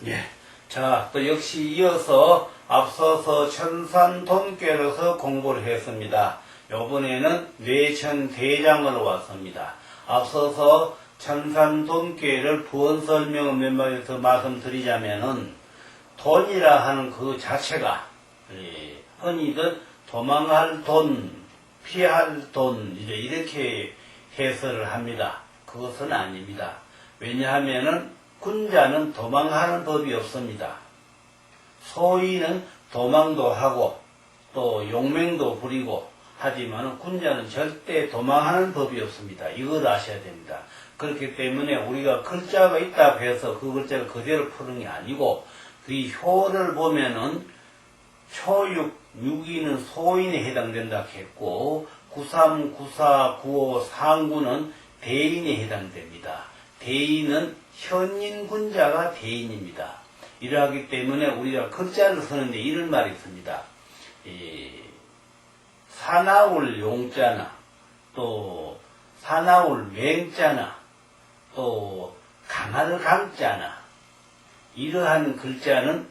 예. 자, 또 역시 이어서 앞서서 천산돈꾀로서 공부를 했습니다. 이번에는 뇌천대장으로 왔습니다. 앞서서 천산돈꾀를 부언 설명을 몇 마디 더 말씀드리자면은 돈이라 하는 그 자체가 흔히들 도망할 돈, 피할 돈 이렇게 해설을 합니다. 그것은 아닙니다. 왜냐하면은 군자는 도망하는 법이 없습니다. 소인은 도망도 하고 또 용맹도 부리고 하지만 군자는 절대 도망하는 법이 없습니다. 이걸 아셔야 됩니다. 그렇기 때문에 우리가 글자가 있다고 해서 그 글자를 그대로 푸는 게 아니고 그 효를 보면은 초육, 육이는 소인에 해당된다 했고 93, 94, 95, 상구는 대인에 해당됩니다. 대인은 현인 군자가 대인입니다. 이러하기 때문에 우리가 글자를 쓰는데 이런 말이 있습니다. 사나울 용자나 또 사나울 맹자나 또 강할 강자나 이러한 글자는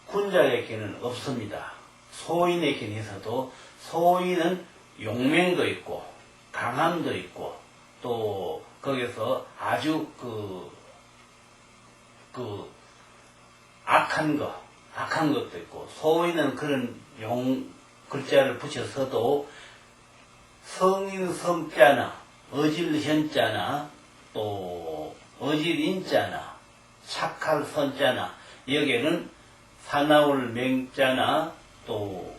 군자에게는 없습니다. 소인에게는 있어도 소인은 용맹도 있고 강함도 있고 또 거기서 아주 악한 것도 있고 소인은 그런 글자를 붙여서도 성인 성자나 어질현자나 또 어질인자나 착할 선자나 여기에는 사나울 맹자나 또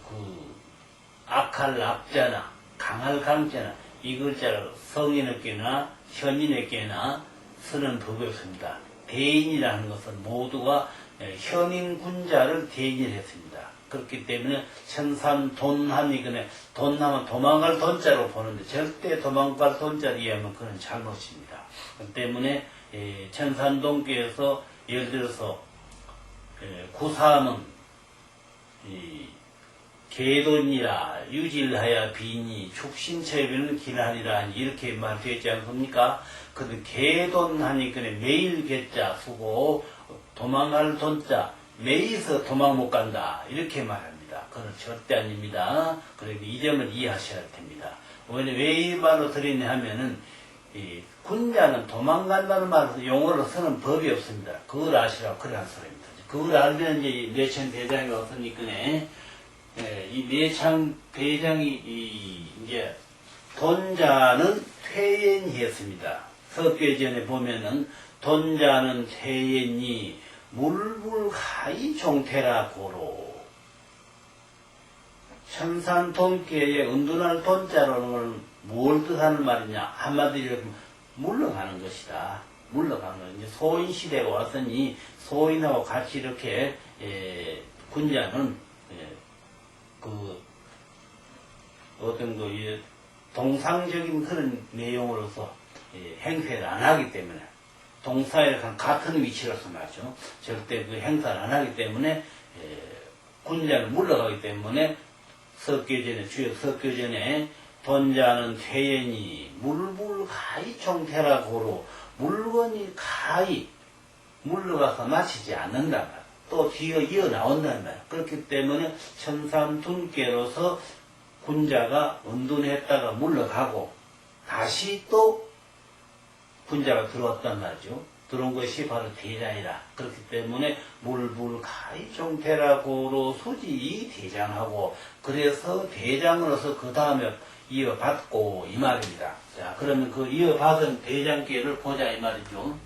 악할 악자나 강할 강자나 이 글자를 성인에게나 현인에게나 쓰는 법이 없습니다. 대인이라는 것은 모두가 현인 군자를 대인을 했습니다. 그렇기 때문에 천산돈하니 돈 하면 도망갈 돈자로 보는데 절대 도망갈 돈자로 이해하면 그건 잘못입니다. 그렇기 때문에 천산돈께서 예를 들어서 구사는 개돈이라 유질하여 비니 축신체비는 기나리라 이렇게 말되지 않습니까? 근데 개돈 하니까 매일 개자 쓰고 도망갈 돈자 매이서 도망 못 간다 이렇게 말합니다. 그건 절대 아닙니다. 그러니 이 점을 이해하셔야 됩니다. 왜 이 말로 드리냐 하면은 군자는 도망간다는 말을 용어로 쓰는 법이 없습니다. 그걸 아시라고 그래 한 소리입니다. 그걸 알면 이제 뇌천대장이 없으니까 이 뇌천대장이 이제 돈자는 퇴연이 했습니다. 석계전에 보면은 돈자는 퇴연이 물불하이 종태라 고로 천산돈께의 은둔할 돈자로는 뭘 뜻하는 말이냐 한마디로 물러가는 것이다. 물러가는 것. 이제 소인 시대가 왔으니 소인하고 같이 이렇게 군자는 어떤 동상적인 그런 내용으로서 행세를 안 하기 때문에 동사에 같은 위치로서 말이죠. 절대 그 행사를 안 하기 때문에 군자는 물러가기 때문에 주역 석교전에 돈자는 퇴연이 물불가히 총태라고로 물건이 가히 물러가서 마치지 않는단 말이야. 또 뒤에 이어 나온단 말이야. 그렇기 때문에 천산둔께로서 군자가 은둔했다가 물러가고 다시 또 군자가 들어왔단 말이죠. 들어온 것이 바로 대장이라. 그렇기 때문에 물불가히 종태라고로 수지 대장하고 그래서 대장으로서 그 다음에 이어받고 이 말입니다. 자, 그러면 그 이어받은 대장계를 보자 이 말이죠.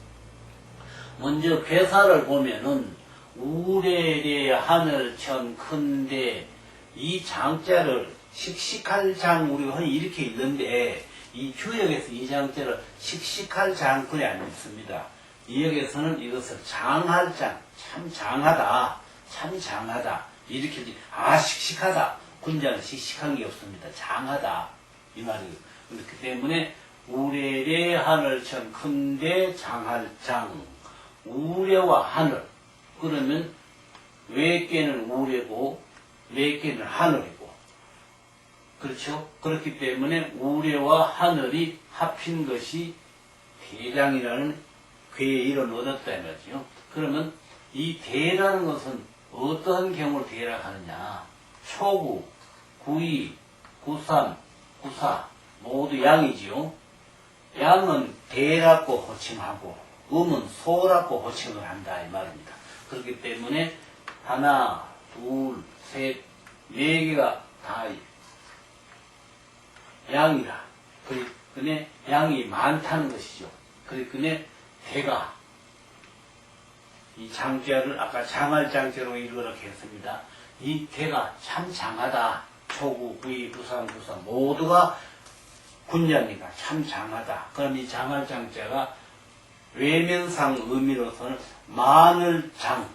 먼저 괴사를 보면은 우레레 하늘천 큰데 이 장자를 식식할 장 우리가 흔히 이렇게 읽는데 이 주역에서 이 장자를 식식할 장 그래 안 읽습니다. 이 역에서는 이것을 장할 장, 참 장하다, 참 장하다 이렇게 식식하다. 군자는 식식한 게 없습니다. 장하다 이 말이에요. 그렇기 때문에 우레레 하늘천 큰데 장할 장 우레와 하늘 그러면 외께는 우레고 외께는 하늘이고 그렇죠? 그렇기 때문에 우레와 하늘이 합힌 것이 대장이라는 그의 일은 얻었다 이 말이죠. 그러면 이 대라는 것은 어떤 경우를 대라 하느냐. 초구, 구이, 구삼, 구사 모두 양이지요. 양은 대라고 호칭하고 음은 소라고 호칭을 한다 이 말입니다. 그렇기 때문에 하나, 둘, 셋, 네 개가 다 양이라. 그러니 양이 많다는 것이죠. 그러니 대가 이 장자를 아까 장할장자로 이렇게 했습니다. 이 대가 참 장하다. 초구, 구이, 구삼, 구사 모두가 군자니까 참 장하다. 그럼 이 장할장자가 외면상 의미로서는 마늘장,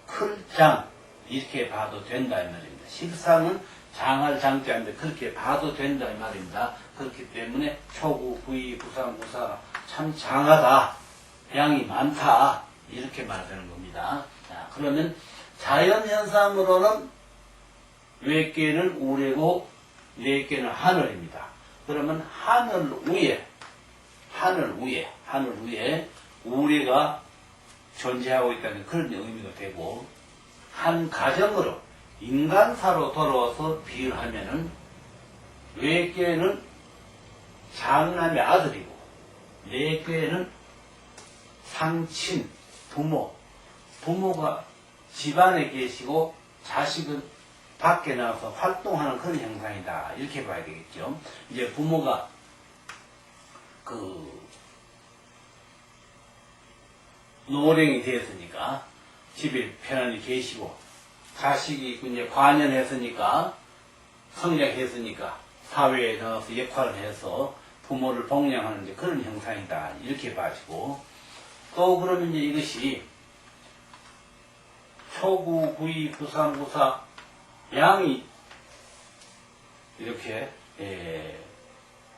클장 이렇게 봐도 된다 이 말입니다. 실상은 장할장자인데 그렇게 봐도 된다 이 말입니다. 그렇기 때문에 초구, 구이, 구삼, 구사 참 장하다. 양이 많다. 이렇게 말하는 겁니다. 자, 그러면 자연현상으로는 외께는 우레고 내께는 하늘입니다. 그러면 하늘 위에 우레가 존재하고 있다는 그런 의미가 되고, 한 가정으로 인간사로 돌아와서 비유를 하면은 외께는 장남의 아들이고 내께는 상친, 부모가 집안에 계시고 자식은 밖에 나와서 활동하는 그런 형상이다. 이렇게 봐야 되겠죠. 이제 부모가 노령이 되었으니까 집에 편안히 계시고, 자식이 이제 관연했으니까 성장했으니까 사회에 나와서 역할을 해서 부모를 복양하는 이제 그런 형상이다. 이렇게 봐지고, 또 그러면 이제 이것이 초구, 구이, 구삼, 구사 양이 이렇게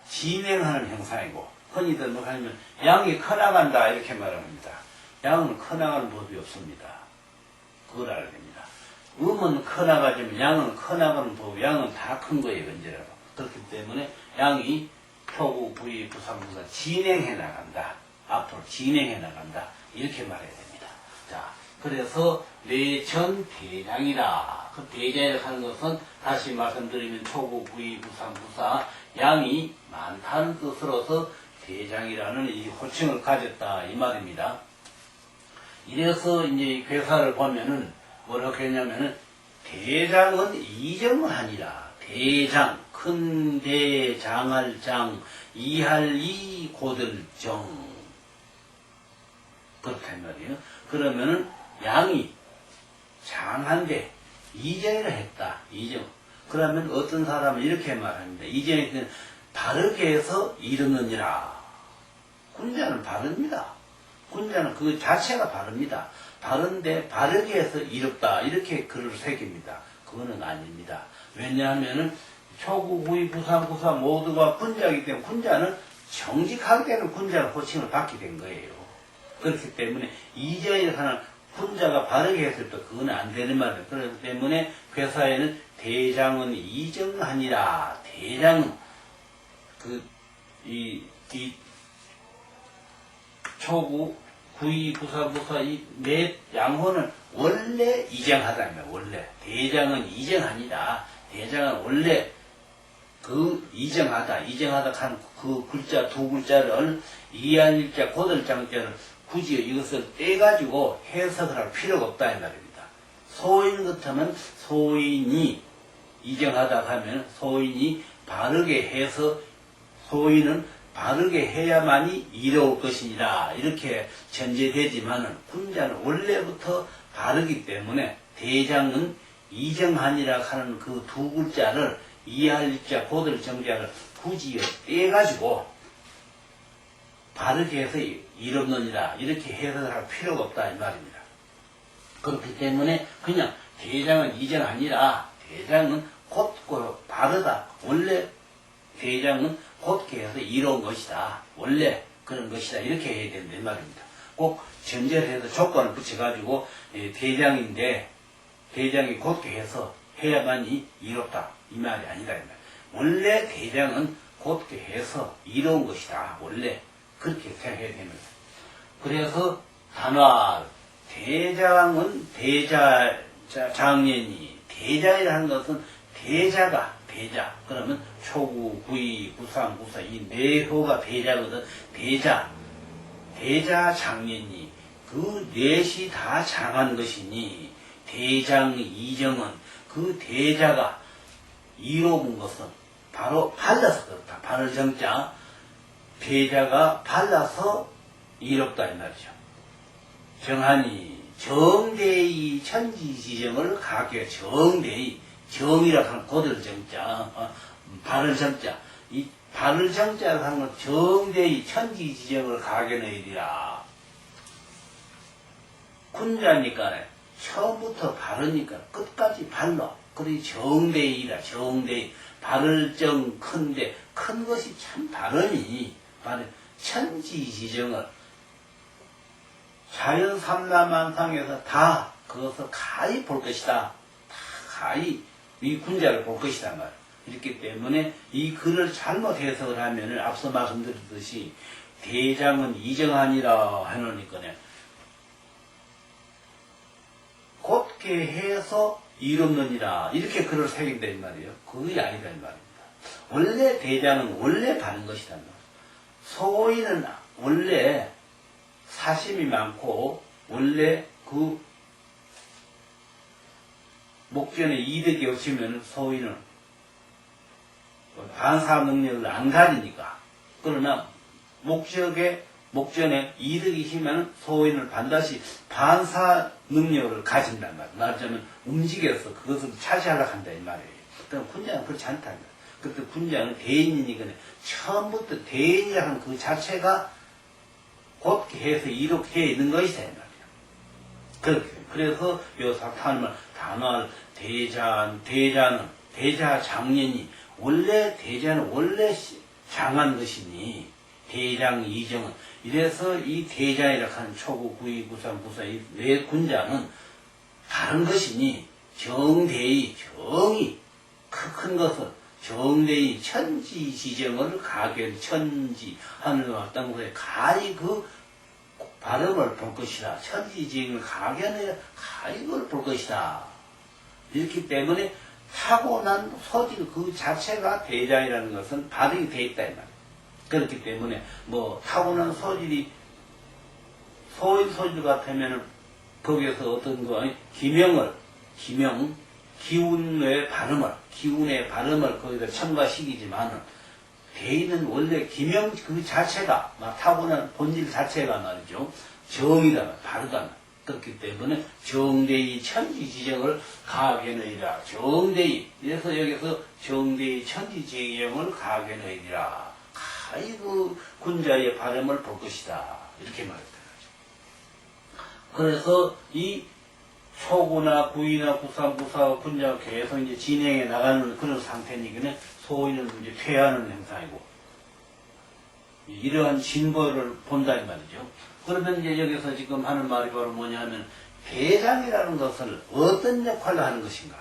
진행하는 형상이고, 흔히들 뭐 하면 양이 커나간다 이렇게 말합니다. 양은 커나가는 법이 없습니다. 그걸 알아야 됩니다. 음은 커나가지만 양은 커나가는 법, 양은 다 큰 거예요, 언제라도. 그렇기 때문에 양이 초구, 구이, 구삼, 구사 진행해 나간다. 앞으로 진행해 나간다. 이렇게 말해야 됩니다. 자, 그래서 내전 대장이라. 그 대장이라고 하는 것은 다시 말씀드리면 초구, 구이, 구삼, 구사 양이 많다는 뜻으로서 대장이라는 이 호칭을 가졌다 이 말입니다. 이래서 이제 괴사를 보면은 뭐라고 했냐면은 대장은 이정하니라. 대장, 큰 대, 장할 장, 이할 이, 고들 정. 그렇단 말이에요. 그러면은 양이 장한데 이정을 했다. 이정. 그러면 어떤 사람은 이렇게 말합니다. 이정이 바르게 해서 이르느니라. 군자는 바릅니다. 군자는 그 자체가 바릅니다. 바른데 바르게 해서 이롭다. 이렇게 글을 새깁니다. 그거는 아닙니다. 왜냐하면은 초구, 구이, 구삼, 구사 모두가 군자이기 때문에 군자는 정직하게 되는 군자로 호칭을 받게 된 거예요. 그렇기 때문에 이정이라고 하는 군자가 바르게 했을 때 그건 안 되는 말이에요. 그렇기 때문에 괴사에는 대장은 이정하니라. 대장은 초구, 구이, 구사, 구사 이 네 양호는 원래 이정하다면 원래 대장은 이정하니라. 대장은 원래 이정하다 하는 그 글자 두 글자를 이한일자 고들장자를 굳이 이것을 떼가지고 해석을 할 필요가 없다 이 말입니다. 소인 같으면 소인이 이정하다 하면 소인이 바르게 해서 소인은 바르게 해야만이 이로울 것이니라 이렇게 전제되지만은 군자는 원래부터 바르기 때문에 대장은 이정하니라 하는 그 두 글자를 이할자 고들 정자를 굳이 떼가지고 바르게 해서 이롭느니라 이렇게 해석을 할 필요가 없다 이 말입니다. 그렇기 때문에 그냥 대장은 이정하니라. 대장은 곧고 바르다. 원래 대장은 곧게 해서 이로운 것이다. 원래 그런 것이다. 이렇게 해야 된다 이 말입니다. 꼭 전제를 해서 조건을 붙여가지고 대장인데 대장이 곧게 해서 해야만이 이롭다. 이 말이 아니다. 이 말. 원래 대장은 곧게 해서 이로운 것이다. 원래 그렇게 생각해야 됩니다. 그래서 단화 대장은 장년이 대장이라는 것은 대자 그러면 초구, 구이, 구상, 구사 이 네호가 대자거든. 대자 장년이 그 넷이 다 장한 것이니 대장 이정은 그 대자가 이로운 것은 바로 발라서 그렇다. 바를 정자 대자가 발라서 이롭다 이 말이죠. 정하니 정대의 천지지정을 가게 정대의 정이라고 하는 고들 정자 발을 정자 이 발을 정자라고 하는 건 정대의 천지지정을 가게너이리라. 군자니까 처음부터 바르니까 끝까지 발로 그리 정대이라 정대의 발을 정 큰데 큰 것이 참 바르니 바로 천지지정을 자연 삼라만상에서 다 그것을 가히 볼 것이다. 다 가히 이 군자를 볼 것이다 말. 이렇기 때문에 이 글을 잘못 해석을 하면은 앞서 말씀드렸듯이 대장은 이정하니라 해놓으니까요. 곧게 해서 이롭느니라 이렇게 글을 새긴다 이 말이에요. 그게 아니다 이 말입니다. 원래 대장은 원래 바른 것이다. 소인은 원래 사심이 많고 원래 그 목전에 이득이 없으면 소인은 반사 능력을 안 가리니까. 그러나 목전에 이득이 있으면 소인을 반드시 반사 능력을 가진단 말이에요. 말하자면 움직여서 그것을 차지하려고 한다 이 말이에요. 그럼 군자는 그렇지 않다. 그때 군자는 대인이니까 처음부터 대인이라는 그 자체가 곧게 해서 이렇게 있는 것이다 이 말이에요. 그렇게. 그래서 요 사탄을 단월 대자 장년이 대자는 원래 장한 것이니 대장 이정은 이래서 이 대장이라고 하는 초구 구이 구상 구사 이 네 군자는 다른 것이니 정대의 정이 큰 것은 정대의 천지지정을 가견 천지 하늘과 땅에 가히 그 발음을 볼 것이다. 천지지정을 가견해 가히 그걸 볼 것이다. 이렇기 때문에 타고난 소질 그 자체가 대장이라는 것은 발음이 되어 있다 이 말이에요. 그렇기 때문에 뭐 타고난 소질이 소인 소질 같으면은 거기에서 어떤 거 기운의 발음을 거기다 첨가시키지만은 대인은 원래 기명 그 자체가 타고난 본질 자체가 말이죠. 정이다 바르다. 그렇기 때문에 정대의 천지지정을 가하게너이라. 정대의 그래서 여기서 정대의 천지지정을 가하게너이라. 아이고 군자의 발음을 볼 것이다. 이렇게 말했다. 그래서 이 초구나 구이나 구삼구사 군자가 계속 이제 진행해 나가는 그런 상태니까 소인은 이제 퇴하는 행사이고 이러한 진보를 본다 이 말이죠. 그러면 이제 여기서 지금 하는 말이 바로 뭐냐면 대장이라는 것을 어떤 역할을 하는 것인가?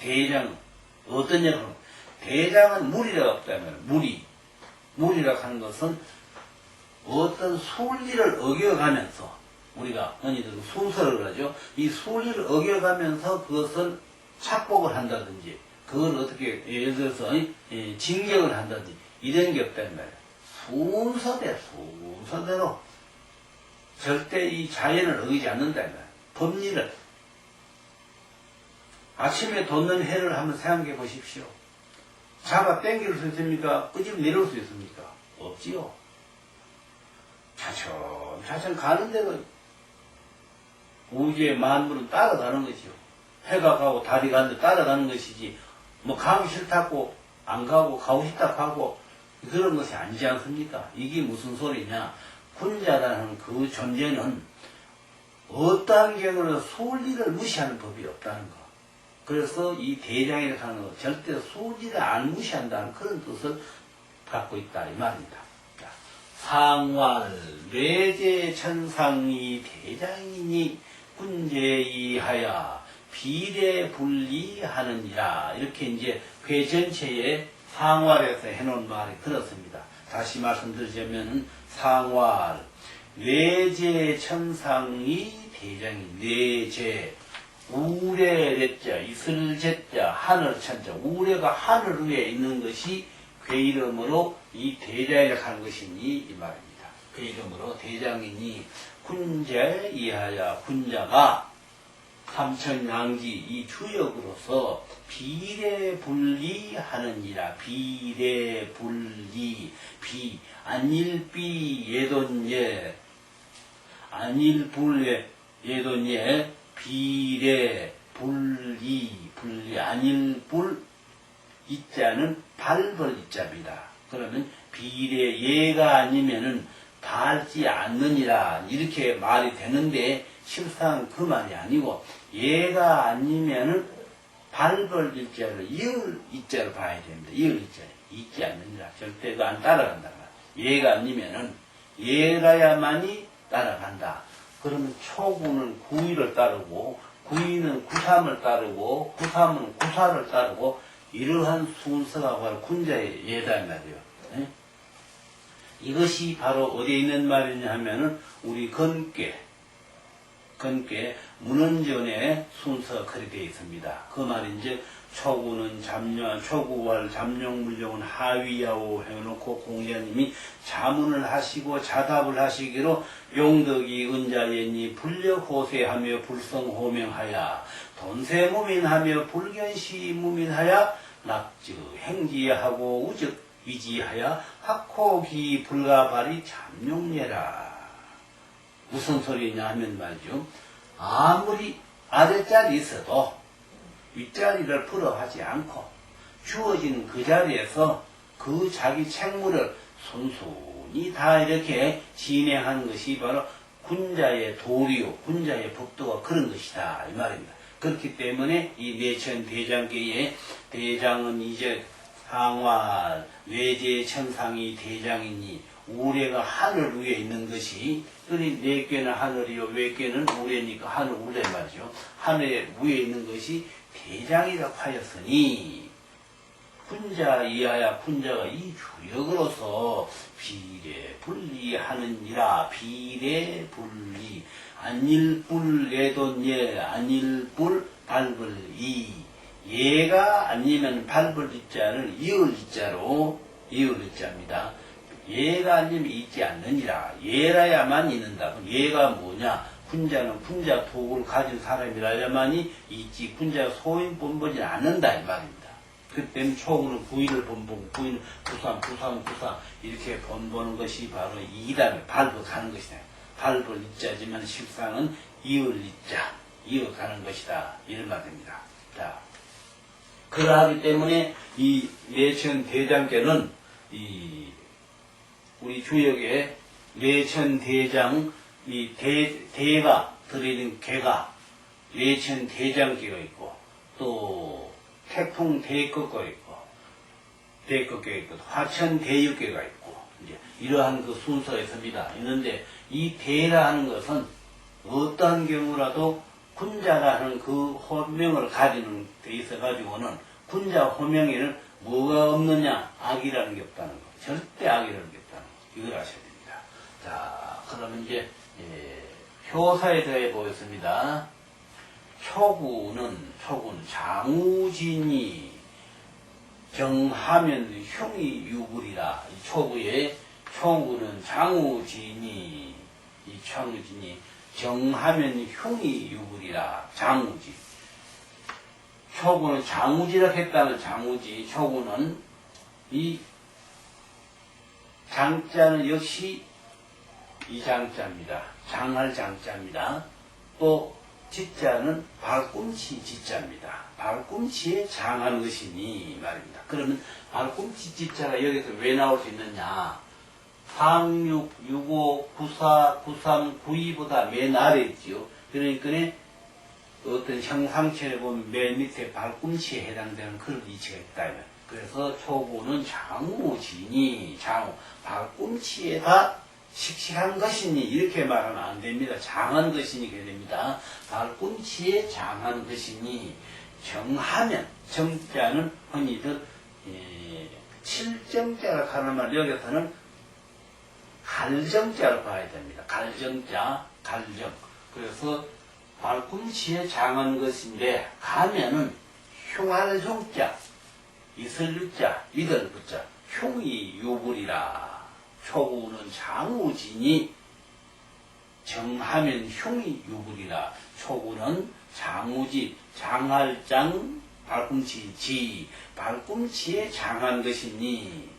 대장은 어떤 역할? 대장은 물이라고 없다면 물이라고 하는 것은 어떤 순리를 어겨가면서 우리가 언니들 순서를 하죠. 이 순리를 어겨가면서 그것을 착복을 한다든지 그걸 어떻게 예를 들어서 징격을 한다든지 이런 게 없다는 말이에요. 순서대로 절대 이 자연을 어기지 않는다는 말이에요. 법리를 아침에 돋는 해를 한번 생각해 보십시오. 잡아 당길 수 있습니까? 끄집어 내릴 수 있습니까? 없지요. 차츰 가는 대로 우주의 만물은 따라가는 것이요. 해가 가고 달이 가는데 따라가는 것이지 뭐 가고 싫다고 안 가고 가고 싶다고 하고 그런 것이 아니지 않습니까? 이게 무슨 소리냐. 군자라는 그 존재는 어떠한 경우는 순리를 무시하는 법이 없다는 거. 그래서 이 대장이라고 하는 거 절대 순리를 안 무시한다는 그런 뜻을 갖고 있다 이 말입니다. 상활 뇌제 천상이 대장이니 군제이하여 비례분리하느니라. 이렇게 이제 회 전체에 상활에서 해놓은 말이 그렇습니다. 다시 말씀드리자면 상활 뇌제 천상이 대장이 뇌제 우레레자 이슬제자 하늘천자 우레가 하늘 위에 있는 것이 그 이름으로 이 대장이라고 하는 것이니 이 말입니다. 그 이름으로 대장이니 군제 이하야 군자가 삼천양지 이 주역으로서 비례분리하느니라. 비례분리 비 안일비 예돈예 안일불 예돈예 비례분리 분리 안일불 이자는 발벌 이자입니다. 그러면 비례 예가 아니면은 닳지 않느니라 이렇게 말이 되는데 실상 그 말이 아니고 예가 아니면은 발벌 일자를 이을 이자를 봐야 됩니다. 이을 이자 있지 않느니라 절대 그 안 따라간다. 예가 아니면은 예라야만이 따라간다. 그러면 초구는 구이를 따르고 구이는 구삼을 따르고 구삼은 구사를 따르고 이러한 순서가 바로 군자의 예다 말이에요. 네? 이것이 바로 어디에 있는 말이냐 하면은 우리 건께 문헌전의 순서가 그렇게 되어 있습니다. 그 말이 이제 초구는 초구월 잠룡물령은 하위야오 해놓고 공자님이 자문을 하시고 자답을 하시기로 용덕이 은자예니 불력호세하며 불성호명하야 돈세무민하며 불견시무민하야 낙즉 행지하고 우즉 위지하여 학호기 불가발이 잠룡예라. 무슨 소리냐 하면 말이죠. 아무리 아랫자리 있어도 윗자리를 풀어하지 않고 주어진 그 자리에서 그 자기 책무를 순순히 다 이렇게 진행하는 것이 바로 군자의 도리요, 군자의 법도가 그런 것이다 이 말입니다. 그렇기 때문에 이 내천 대장계의 대장은 이제 상활 뇌제 천상이 대장이니 우레가 하늘 위에 있는 것이 그리 네 꾀는 하늘이요 외꾀는 우레니까 하늘 우레 말이죠. 하늘 위에 있는 것이 대장이라고 하였으니 군자 이하야 군자가 이 주역으로서 비례분리하느니라. 비례분리 안일불 내돈예 안일불 발불이 예가 아니면 발불이자는 이을이자로 이을이자입니다. 예가 아니면 있지 않느니라. 예라야만 있는다. 예가 뭐냐? 군자는 군자 도구를 가진 사람이라야만이 있지 군자가 소인 본보지 않는다 이 말입니다. 그 때문에 초구는 구이를 본보고 구이는 구삼 이렇게 본보는 것이 바로 이다음에 발불 가는 것이다. 발불 이자지만 실상은 이을 이자 이어 가는 것이다 이런 말입니다. 자, 그러하기 때문에 이 내천 대장께는 이 우리 주역에 내천 대장 이 대가 들어있는 개가 내천 대장개가 있고 또 태풍 대극가 있고 화천 대육개가 있고 이제 이러한 그 순서가 있습니다. 있는데 이 대라 하는 것은 어떠한 경우라도 군자라는 그 호명을 가지는 데 있어 가지고는 군자 호명에는 뭐가 없느냐? 악이라는 게 없다는 거. 절대 악이라는 게 없다는 거. 이걸 아셔야 됩니다. 자, 그러면 이제 효사에 대해 보겠습니다. 초구는 장우진이 정하면 흉이 유불이라. 이 초구는 장우진이 정하면 흉이 유불이라. 장우지. 초구는 장우지라고 했다는 장우지. 초구는 이 장자는 역시 이 장자입니다. 장할 장자입니다. 또 지자는 발꿈치 지자입니다. 발꿈치에 장하는 것이니 말입니다. 그러면 발꿈치 지자가 여기서 왜 나올 수 있느냐? 상육, 65, 94, 93, 92보다 맨 아래 있지요. 그러니까 어떤 형상체를 보면 맨 밑에 발꿈치에 해당되는 그런 위치가 있다. 그래서 초구는 장우지니 발꿈치에다 씩씩한 것이니 이렇게 말하면 안 됩니다. 장한 것이니 그래야 됩니다. 발꿈치에 장한 것이니 정하면 정자는 흔히들 칠정자라고 하는 말 여기서는 갈정자를 봐야 됩니다. 갈정자, 갈정. 그래서 발꿈치에 장한 것인데 가면은 흉할흉자, 이슬유자, 미들부자, 흉이 유불이라. 초구는 장우진이 정하면 흉이 유불이라. 초구는 장우지, 장할장, 발꿈치 지, 발꿈치에 장한 것이니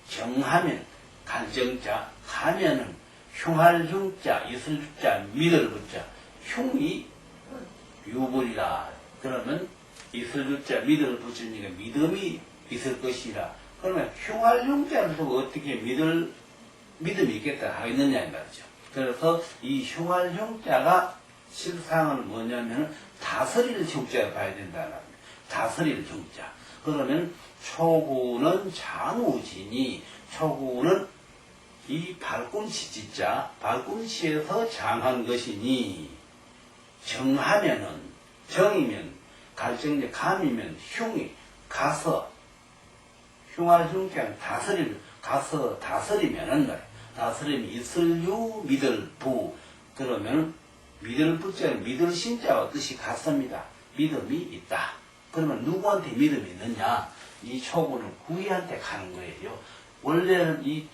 정하면 갈정자, 하면은 흉할흉자, 이슬자, 미들부자, 흉이 유불이라. 그러면 이슬자, 미들부자니까 믿음이 있을 것이라. 그러면 흉할흉자를 두고 어떻게 믿음이 있겠다 하겠느냐 이 말이죠. 그래서 이 흉할흉자가 실상은 뭐냐면 다스릴 흉자를 봐야 된다는 겁니다. 다스릴 흉자. 그러면 초구는 장우지니, 초구는 이 발꿈치 짓자, 발꿈치에서 장한 것이니, 정하면은, 정이면, 갈정제 감이면 흉이, 가서, 흉할 흉자는 가서 다스리면은 말이야. 다스리면 이슬유 믿을 부. 그러면 믿을 부자는 믿을 신자와 뜻이 같습니다. 믿음이 있다. 그러면 누구한테 믿음이 있느냐? 이 초구는 구이한테 가는 거예요. 원래는 이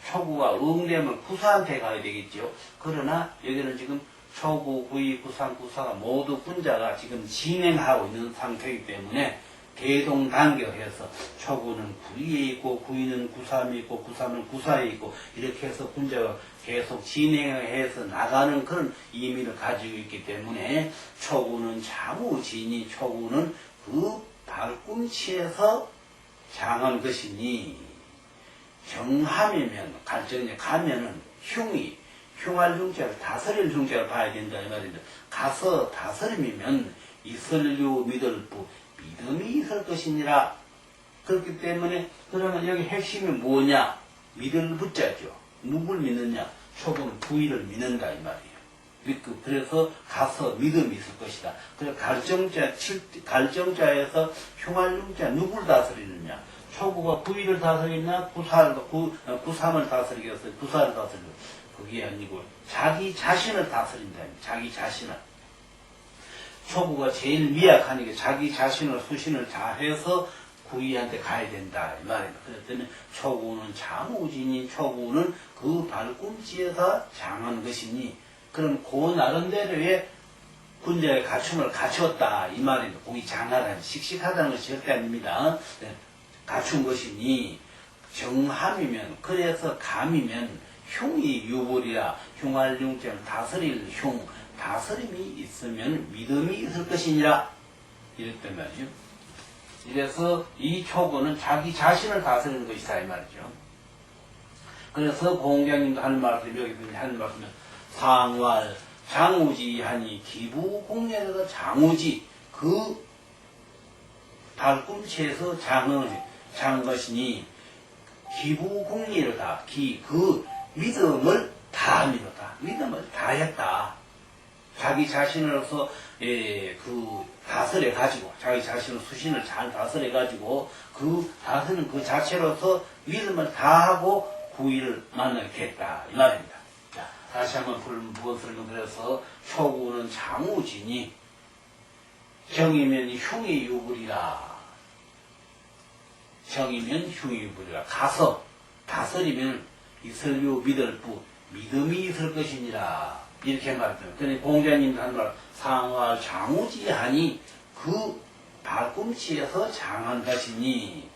초구가 응되면 구사한테 가야 되겠죠. 그러나 여기는 지금 초구, 구이, 구상, 구사가 모두 군자가 지금 진행하고 있는 상태이기 때문에 대동단결해서 초구는 구이에 있고 구이는 구삼에 있고 구삼은 구사에 있고 이렇게 해서 군자가 계속 진행해서 나가는 그런 의미를 가지고 있기 때문에 초구는 장우지니, 초구는 그 발꿈치에서 장한 것이니, 정함이면 갈정에 가면은 흉할 흉자를 다스릴 흉자를 봐야 된다 이 말인데, 가서 다스림이면 이슬류 믿을부, 믿음이 있을 것이니라. 그렇기 때문에 그러면 여기 핵심이 뭐냐? 믿을 부자죠. 누굴 믿느냐? 초구는 구이를 믿는다 이 말이에요. 그래서 가서 믿음이 있을 것이다. 그래서 갈정자에서 흉할흉자 누굴 다스리느냐? 초구가 구이를 다스리냐? 구삼을 다스리겠어요? 구사를 다스리겠어요? 그게 아니고 자기 자신을 다스린다. 자기 자신을. 초구가 제일 미약하니까 자기 자신을 수신을 다해서 구이한테 가야 된다 이 말입니다. 그랬더니 초구는 장우지니, 초구는 그 발꿈치에서 장한 것이니, 그럼 그 나름대로의 군자의 갖춤을 갖췄다 이 말입니다. 거기 장하다는, 씩씩하다는 것이 절대 아닙니다. 갖춘 것이니, 정함이면, 그래서 감이면 흉이 유불이라. 흉할 흉자는 다스릴 흉, 다스림이 있으면 믿음이 있을 것이니라. 이랬단 말이죠. 이래서 이 초구는 자기 자신을 다스리는 것이다 이 말이죠. 그래서 공자님도 하는 말씀, 여기 하는 말씀은 상활 장우지 하니 기부공예에서 장우지, 그 발꿈치에서 장한 것이니 기부공예로다. 그 믿음을 다함이로다. 믿음을 다했다. 자기 자신으로서 그 다스려 가지고, 자기 자신의 수신을 잘 다스려 가지고 그 다스는 그 자체로서 믿음을 다하고 구이를 만나게 됐다 이 말입니다. 자, 다시 한번 무엇을 설명드려서 초구는 장우지니, 정이면 흉이 유불이라. 정이면 흉이 유불이라. 가서 다스리면 이슬유 믿을 부, 믿음이 있을 것이니라. 이렇게 말합니다. 그러니 공자님도 하는 말, 상화 장우지하니 그 발꿈치에서 장한 것이니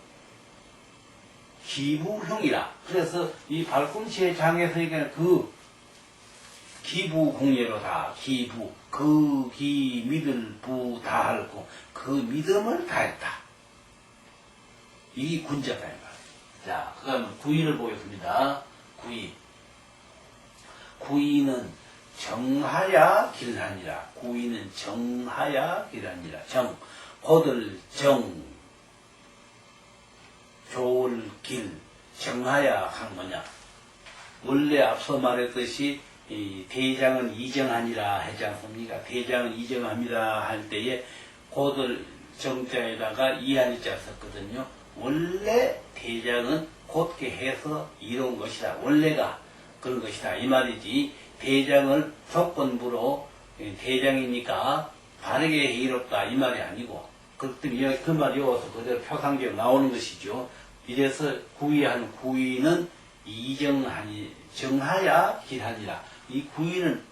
기부흉이라. 그래서 이 발꿈치에 장해서니까 그 기부공예로다. 기부, 그 기 믿을 부 다하고 그 믿음을 다했다. 이게 군자다 이 말이에요. 자, 그 다음에 구이를 보겠습니다. 구이는 정하야 길하니라. 구이는 정하야 길하니라. 곧을 좋을 길, 정하야 한 거냐. 원래 앞서 말했듯이 이 대장은 이정하니라 하지 않습니까? 대장은 이정합니다 할 때에 곧을 정자에다가 이한이자 썼거든요. 원래 대장은 곧게 해서 이룬 것이다. 원래가 그런 것이다 이 말이지. 대장을 조건부로 대장이니까 바르게 해이롭다 이 말이 아니고, 그 말이 여기서 그대로 표상적 나오는 것이죠. 이래서 구의한 구의는 이정하니 정하야 길하니라. 이 구의는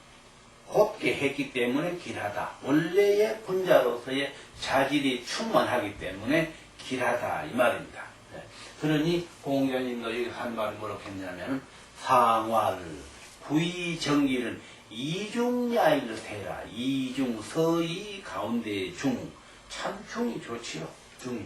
곱게 했기 때문에 길하다. 원래의 군자로서의 자질이 충만하기 때문에 길하다 이 말입니다. 네. 그러니 공자님도 여기 한 말이 뭐라고 했냐면 상활 구의정기는 이중야일을 세라. 이중 서이 가운데 중. 참 중이 좋지요. 중이.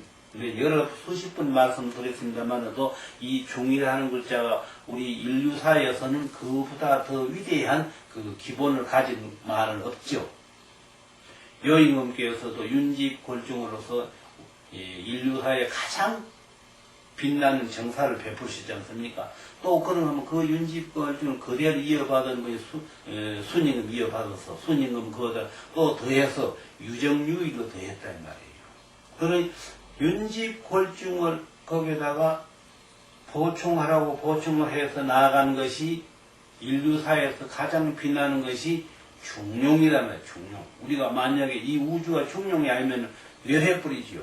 여러 수십 번 말씀드렸습니다만도 이 중이라는 글자가 우리 인류사에서는 그보다 더 위대한 그 기본을 가진 말은 없죠. 여임금께서도 윤집골중으로서 인류사에 가장 빛나는 정사를 베푸시지 않습니까? 또 그러면 그 윤집골중을 그대로 이어받은 분이 순임금 이어받아서 순임금 그거다 또 더해서 유정유의로 더했단 말이에요. 그러니 윤집골중을 거기다가 보충하라고 보충을 해서 나아가는 것이 인류사에서 가장 빛나는 것이 중용이란 말이에요. 중용. 우리가 만약에 이 우주가 중용이 아니면 멸해버리지요.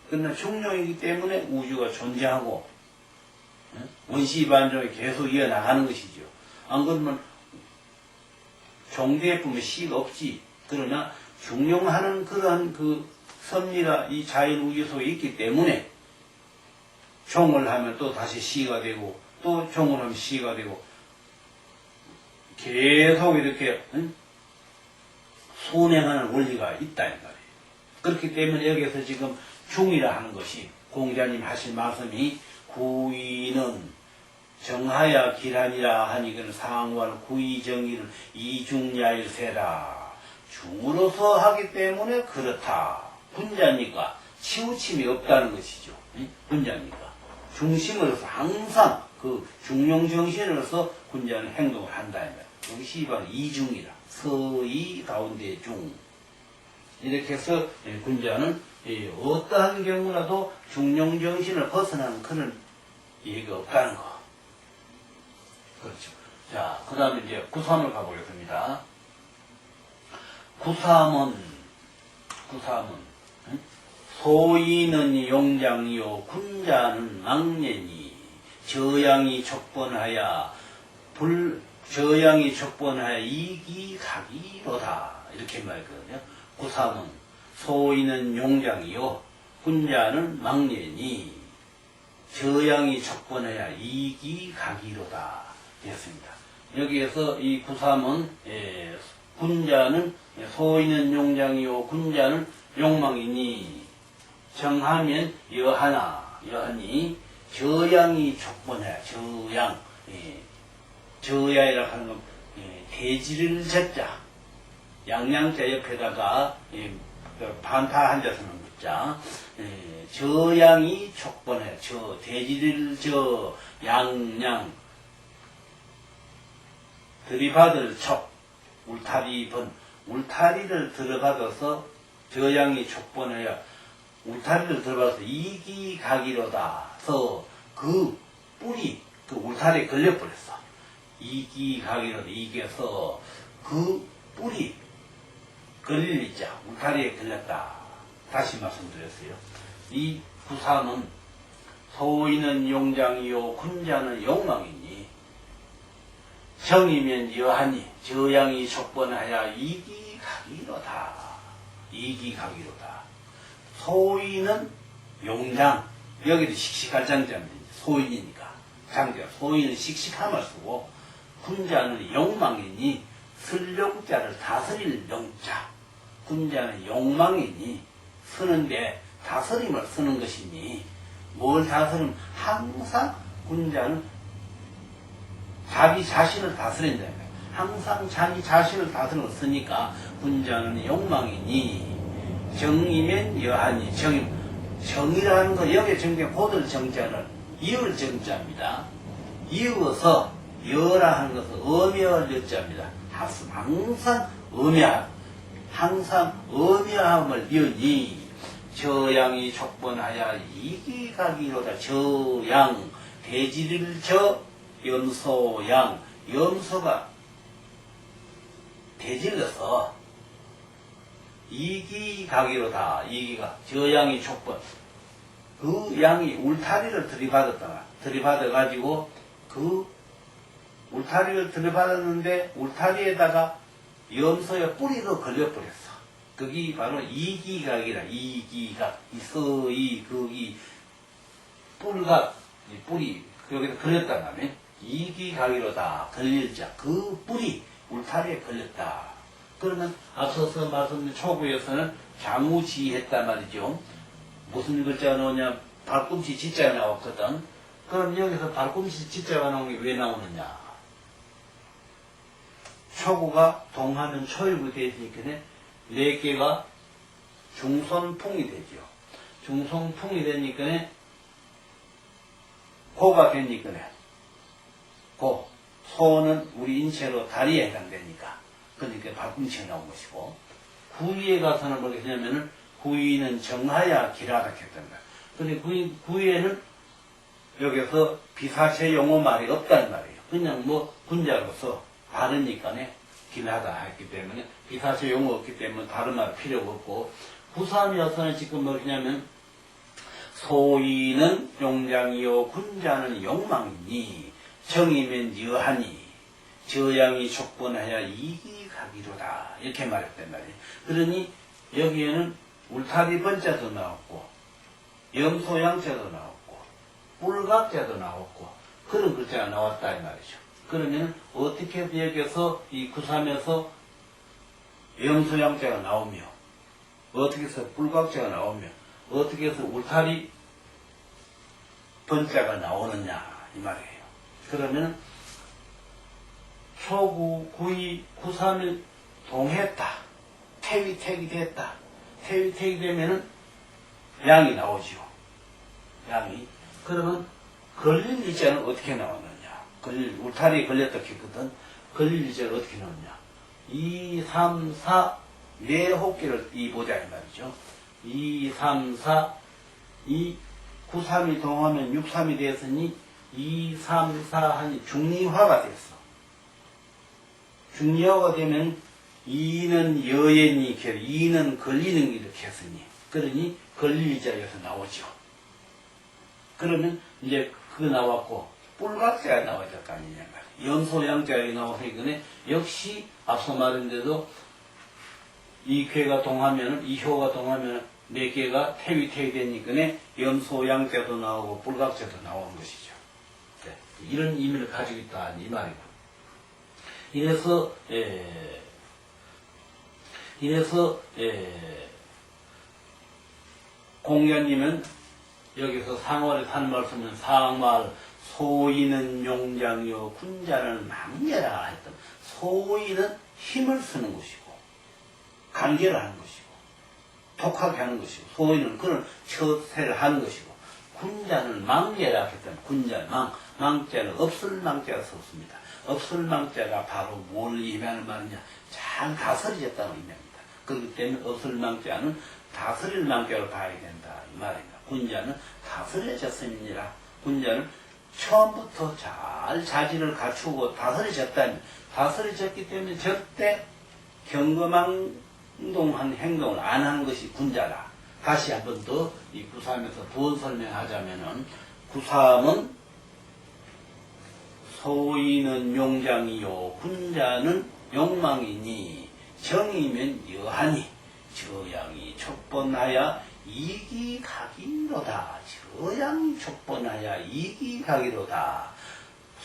그러나 중용이기 때문에 우주가 존재하고 원시반종이 계속 이어나가는 것이죠. 안 그러면 종교에 보면 시가 없지. 그러나 중용하는 그러한 그 섭리가 이 자연 우주 속에 있기 때문에 종을 하면 또 다시 시가 되고 또 종을 하면 시가 되고 계속 이렇게 순행하는 원리가 있다 이 말이에요. 그렇기 때문에 여기서 지금 중이라 하는 것이 공자님 하신 말씀이 구의는 정하야 길하니라 하니 그 상활 구의정의는 이중야일세라. 중으로서 하기 때문에 그렇다. 군자니까 치우침이 없다는 것이죠. 군자니까 중심으로서 항상 그 중용정신으로서 군자는 행동을 한다. 이것이 바로 이중이라. 서이 가운데 중. 이렇게 해서 군자는 어떠한 경우라도 중용정신을 벗어나는 그런 얘기가 없다는 거. 그렇죠. 자, 그 다음에 이제 구삼을 가보겠습니다. 구삼은 소인은 용장이요 군자는 망년이 저양이 촉번하여 이기 가기로다 이렇게 말했거든요. 구삼은 소인은 용장이요 군자는 망년이 저양이 촉번하여 이기 가기로다 되었습니다. 여기에서 이 구삼은 군자는 소인은 용장이요 군자는 욕망이니 정하면 여하니 저양이 촉번해. 저야이라고 하는 건 대지를 젖자 양양자 옆에다가 반파 한자서는 묻자 저양이 촉번해. 저 대지를 저 양양 들이받을 촉 울타리를 들어받아서 저양이 촉번해야 울타리를 들어가서 이기 가기로다서 그 뿔이 그 울타리에 걸려버렸어. 이기 가기로다. 이겨서 그 뿔이 걸리자 울타리에 걸렸다. 다시 말씀드렸어요. 이 구사는 소인은 용장이요 군자는 욕망이니 정이면 여하니 저양이 촉번하여 이기 가기로다. 이기 가기로다. 소인은 용장, 여기도 씩씩한 장자입니다. 소인이니까. 장자. 소인은 씩씩함을 쓰고, 군자는 욕망이니, 슬용자를 다스릴 용자. 군자는 욕망이니, 쓰는데 다스림을 쓰는 것이니, 뭘 다스리면 항상 군자는 자기 자신을 다스린다. 항상 자기 자신을 다스리는 걸 쓰니까, 군자는 욕망이니, 정이면 여하니 정이라는 거 여기 정자 고들 정자는 이을 정자입니다. 이어서 여라 하는 것은 엄여할 여자입니다. 항상 엄여함을 이으니 저양이 촉번하여 이기가기로다. 저양 대지를 저 염소양 염소가 대질러서 이기가기로다. 이기가 저 양이 촉번, 그 양이 울타리를 들이받아가지고 그 울타리를 들이받았는데 울타리에다가 염소의 뿌리도 걸려버렸어. 그게 바로 이기각이라. 이기각, 이서이, 거기 뿔각, 이 뿌리 여기다 걸렸단 말이에요. 이기각이로다. 걸릴자, 그 뿔이 울타리에 걸렸다. 그러면 앞서서 말씀드린 초구에서는 자무지했단 말이죠. 무슨 글자가 나오냐? 발꿈치 지자가 나왔거든. 그럼 여기서 발꿈치 지자가 나온 게 왜 나오느냐? 초구가 동하면 초일구 되니까 네 개가 중손풍이 되죠. 중손풍이 되니까 고가 되니까 고, 소는 우리 인체로 다리에 해당되니까 그러니까 발꿈치가 나온 것이고, 구위에 가서는 뭐게 되냐면은 구위는 정하야 기라다 했던 거야. 근데 구위에는 여기서 비사체 용어 말이 없다는 말이에요. 그냥 뭐 군자로서 다르니까네 기나다 했기 때문에 비사체 용어 없기 때문에 다른 말 필요가 없고, 구삼이어서는 지금 뭐냐면 소위는 용장이요 군자는 욕망이니 정이면 여하니 저양이 촉번하여 이기가기로다 이렇게 말했단 말이에요. 그러니 여기에는 울타리 번자도 나왔고 염소양자도 나왔고 뿔각자도 나왔고 그런 글자가 나왔다 이 말이죠. 그러면 어떻게 여기서 이 구삼에서 염소양자가 나오며 어떻게 해서 뿔각자가 나오며 어떻게 해서 울타리 번자가 나오느냐 이 말이에요. 그러면 초구, 구이, 구삼이 동했다. 태위택이 됐다. 태위택이 되면은 양이 나오죠. 양이. 그러면 걸릴 일자는 어떻게 나오느냐? 울타리에 걸렸다 했거든. 걸릴 일자는 어떻게 나오느냐? 2, 3, 4, 네 호끼를 보자 이 말이죠. 2, 3, 4, 2, 9, 3이 동하면 6, 3이 되었으니 2, 3, 4 하니 중리화가 됐어. 중리화가 되면 2는 여연이 2는 걸리는 이렇게 했으니 그러니 걸릴 자에서 나오죠. 그러면 이제 그거 나왔고 뿔각자가 나와야 될 거 아니냐 말이야. 염소양자가 나오니까 역시 앞서 말한 대로 이 괴가 동하면은 이 효가 동하면은 네 개가 태위 되니까 염소양자도 나오고 뿔각자도 나오는 것이죠. 네. 이런 의미를 가지고 있다 이 말이고. 이래서 공자님은 여기서 상월에 산 말씀은 상말 소인은 용장이요 군자는 망례라 했던, 소인은 힘을 쓰는 것이고 관계를 하는 것이고 독하게 하는 것이고 소인은 그런 처세를 하는 것이고 군자는 망례라 했던, 군자 망자는 없을 망자가 없습니다. 없을 망자가 바로 뭘 의미하는 말이냐? 잘 다스려졌다는 의미입니다. 그렇기 때문에 없을 망자는 다스릴 망자로 봐야 된다 이 말입니다. 군자는 다스려졌음이니라. 군자는 처음부터 잘 자질을 갖추고 다스려졌다니, 다스려졌기 때문에 절대 경거망동한 행동을 안 하는 것이 군자라. 다시 한 번 더 이 구삼에서 부언 설명하자면은, 구삼은 소인은 용장이요 군자는 욕망이니 정이면 여하니 저양이 촉번하여 이기가기로다. 저양이 촉번하여 이기가기로다.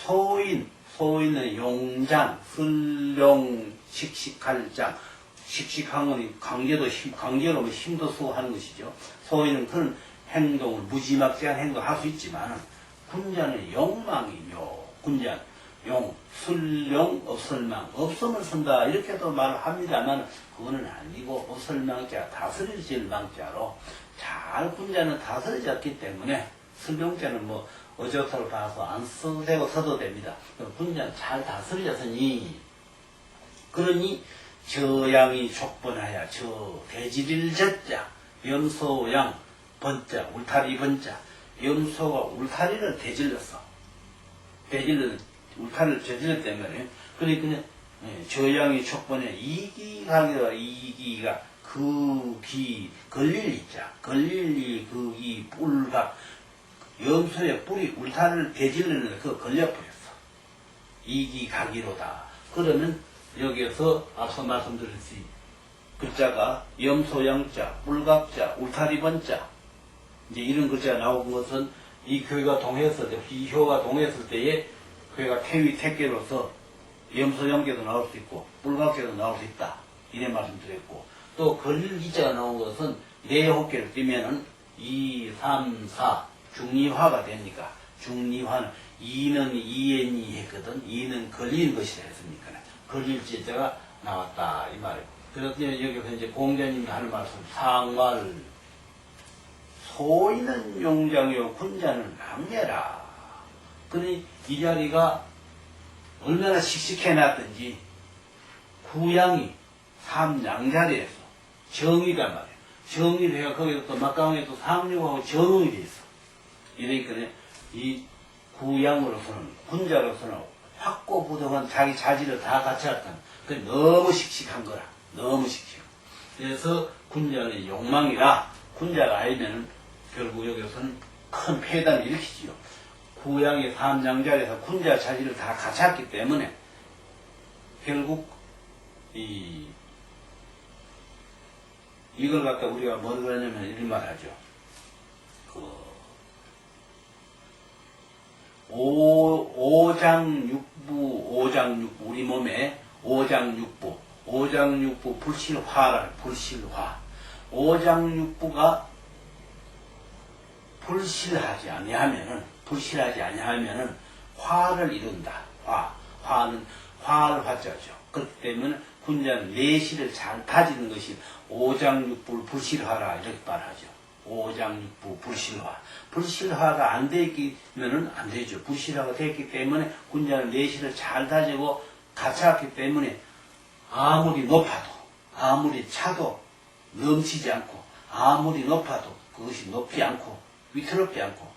소인은 용장, 슬용, 씩씩할 장. 씩씩한 건 관계로 힘도 쓰고 하는 것이죠. 소인은 그런 행동을 무지막지한 행동을 할 수 있지만, 군자는 욕망이며, 군자, 용, 슬용, 없을망, 없음을 쓴다 이렇게도 말을 합니다만 그거는 아니고 없을망자, 다스려질 망자로 잘 군자는 다스려졌기 때문에 슬용자는 뭐 어저서로 봐서 안 써도 되고 써도 됩니다. 군자는 잘 다스려졌으니, 그러니 저양이 촉번하여 저 대지릴 젖자 염소양 번자 울타리 번자, 염소가 울타리를 대질렀어. 대질러 울타를 저질렀기 때문에. 그러니까 저양이 촉번에 이기강이라 이기가 그기 걸릴 이자 걸릴 그기 뿔각 염소의 뿔이 울타를 대질르는데 그거 걸려버렸어. 이기각이로다. 그러면 여기에서 앞서 말씀드렸듯이 글자가 염소양자, 뿔각자, 울타리번자 이제 이런 글자가 나온 것은 이 교회가 동했을 때, 이 효가 동했을 때에 교회가 태위 택계로서 염소양계도 나올 수 있고 뿔각계도 나올 수 있다. 이런 말씀드렸고 또 걸릴 기자가 나온 것은 네 호계를 띄면은 2, 3, 4 중리화가 되니까 중리화는 2는 이엔이 했거든. 2는 걸리는 것이라 했으니까 걸릴 지자가 나왔다 이 말이에요. 그래서 여기서 이제 공자님이 하는 말씀 상말 소인은 용장이요 군자는 망해라. 그러니 이 자리가 얼마나 씩씩해놨든지 구양이 삼양자리에서 정의란 말이에요. 정의를 해야 거기서 또 막강하게 또 상륙하고 정의이 돼 있어. 이러니까 이 구양으로서는 군자로서는 확고부동한 자기 자질을 다 갖춰왔다. 그 너무 씩씩한 거라. 너무 씩씩. 그래서 군자는 욕망이라 군자가 아니면은 결국 여기서는 큰 폐단을 일으키지요. 구양의 삼양자리에서 군자 자질을 다 갖췄기 때문에 결국 이걸 갖다 우리가 뭘 그러냐면 이런 말 하죠. 오장육부, 우리 몸에 오장육부, 불실화라, 불실화. 오장육부가 불실하지 아니하면은 화를 이룬다. 화는 화를 화자죠. 그렇기 때문에 군자는 내실을 잘 다지는 것이 오장육부를 불실화라 이렇게 말하죠. 오장육부 불실화. 불실화가 안 되기면은 안 되죠. 불실화가 됐기 때문에 군자는 내실을 잘 다지고 갖춰왔기 때문에 아무리 높아도 아무리 차도 넘치지 않고 아무리 높아도 그것이 높지 않고 위태롭지 않고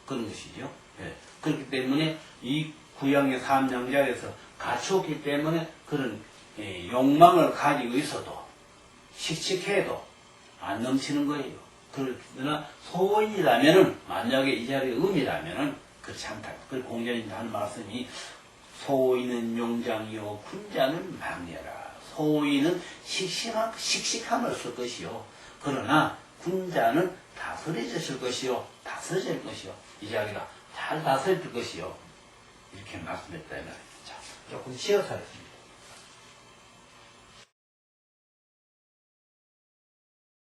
그런 것이죠. 예. 그렇기 때문에 이 구양의 삼양자에서 갖추었기 때문에 그런 욕망을 가지고 있어도 씩씩해도 안 넘치는 거예요. 그러나 소인이라면은 만약에 이 자리에 음이라면은 그렇지 않다. 그리고 공자님 하는 말씀이 소인은 용장이요 군자는 망해라. 소인은 씩씩함을 쓸 것이요. 그러나 군자는 다스려질 것이요. 다스려질 것이요. 이 자리가 잘 다스려질 것이요. 이렇게 말씀했다. 자, 조금 쉬어서 하겠습니다.